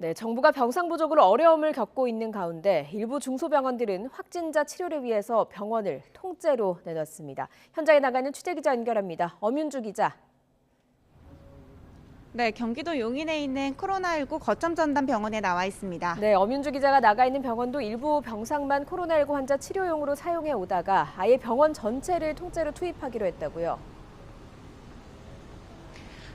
네, 정부가 병상 부족으로 어려움을 겪고 있는 가운데 일부 중소병원들은 확진자 치료를 위해서 병원을 통째로 내놨습니다. 현장에 나가는 취재기자 연결합니다. 엄윤주 기자. 네, 경기도 용인에 있는 코로나19 거점 전담 병원에 나와 있습니다. 네, 엄윤주 기자가 나가 있는 병원도 일부 병상만 코로나19 환자 치료용으로 사용해 오다가 아예 병원 전체를 통째로 투입하기로 했다고요.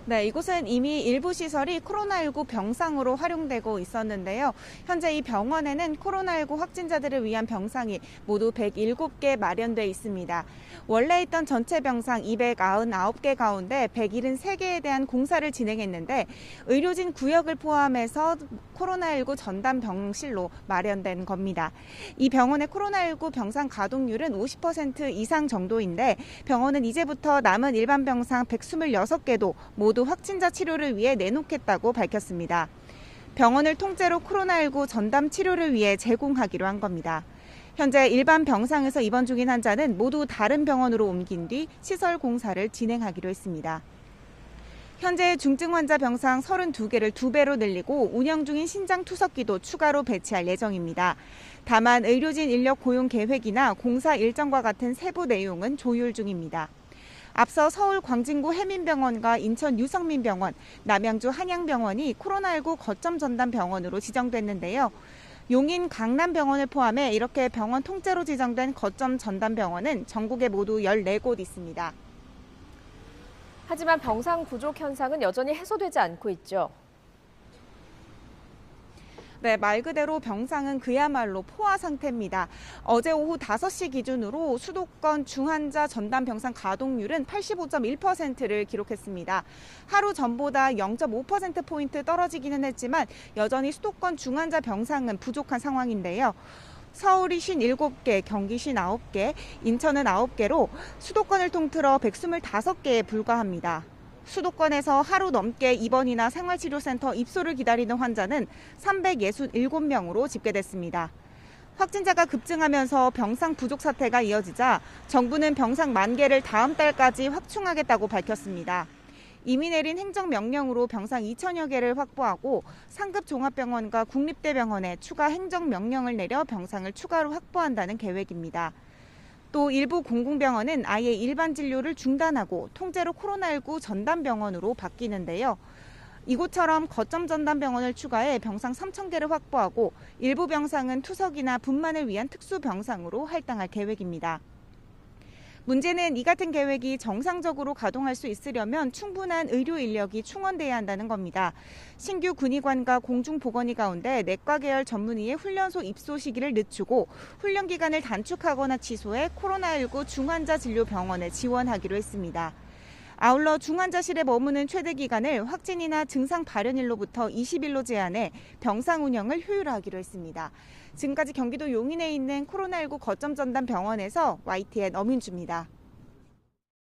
네, 이곳은 이미 일부 시설이 코로나19 병상으로 활용되고 있었는데요. 현재 이 병원에는 코로나19 확진자들을 위한 병상이 모두 107개 마련돼 있습니다. 원래 있던 전체 병상 299개 가운데 173개에 대한 공사를 진행했는데 의료진 구역을 포함해서 코로나19 전담 병실로 마련된 겁니다. 이 병원의 코로나19 병상 가동률은 50% 이상 정도인데 병원은 이제부터 남은 일반 병상 126개도 모두 확진자 치료를 위해 내놓겠다고 밝혔습니다. 병원을 통째로 코로나19 전담 치료를 위해 제공하기로 한 겁니다. 현재 일반 병상에서 입원 중인 환자는 모두 다른 병원으로 옮긴 뒤 시설 공사를 진행하기로 했습니다. 현재 중증 환자 병상 32개를 2배로 늘리고 운영 중인 신장 투석기도 추가로 배치할 예정입니다. 다만 의료진 인력 고용 계획이나 공사 일정과 같은 세부 내용은 조율 중입니다. 앞서 서울 광진구 해민병원과 인천 유성민병원, 남양주 한양병원이 코로나19 거점 전담 병원으로 지정됐는데요. 용인 강남병원을 포함해 이렇게 병원 통째로 지정된 거점 전담 병원은 전국에 모두 14곳 있습니다. 하지만 병상 부족 현상은 여전히 해소되지 않고 있죠. 네, 말 그대로 병상은 그야말로 포화 상태입니다. 어제 오후 5시 기준으로 수도권 중환자 전담 병상 가동률은 85.1%를 기록했습니다. 하루 전보다 0.5%포인트 떨어지기는 했지만 여전히 수도권 중환자 병상은 부족한 상황인데요. 서울이 57개, 경기 59개, 인천은 9개로 수도권을 통틀어 125개에 불과합니다. 수도권에서 하루 넘게 입원이나 생활치료센터 입소를 기다리는 환자는 367명으로 집계됐습니다. 확진자가 급증하면서 병상 부족 사태가 이어지자 정부는 병상 10,000개를 다음 달까지 확충하겠다고 밝혔습니다. 이미 내린 행정명령으로 병상 2,000여 개를 확보하고 상급 종합병원과 국립대병원에 추가 행정명령을 내려 병상을 추가로 확보한다는 계획입니다. 또 일부 공공병원은 아예 일반 진료를 중단하고 통째로 코로나19 전담병원으로 바뀌는데요. 이곳처럼 거점 전담병원을 추가해 병상 3,000개를 확보하고 일부 병상은 투석이나 분만을 위한 특수병상으로 할당할 계획입니다. 문제는 이 같은 계획이 정상적으로 가동할 수 있으려면 충분한 의료 인력이 충원돼야 한다는 겁니다. 신규 군의관과 공중보건의 가운데 내과 계열 전문의의 훈련소 입소 시기를 늦추고 훈련 기간을 단축하거나 취소해 코로나19 중환자 진료 병원에 지원하기로 했습니다. 아울러 중환자실에 머무는 최대 기간을 확진이나 증상 발현일로부터 20일로 제한해 병상 운영을 효율화하기로 했습니다. 지금까지 경기도 용인에 있는 코로나19 거점 전담 병원에서 YTN 엄윤주입니다.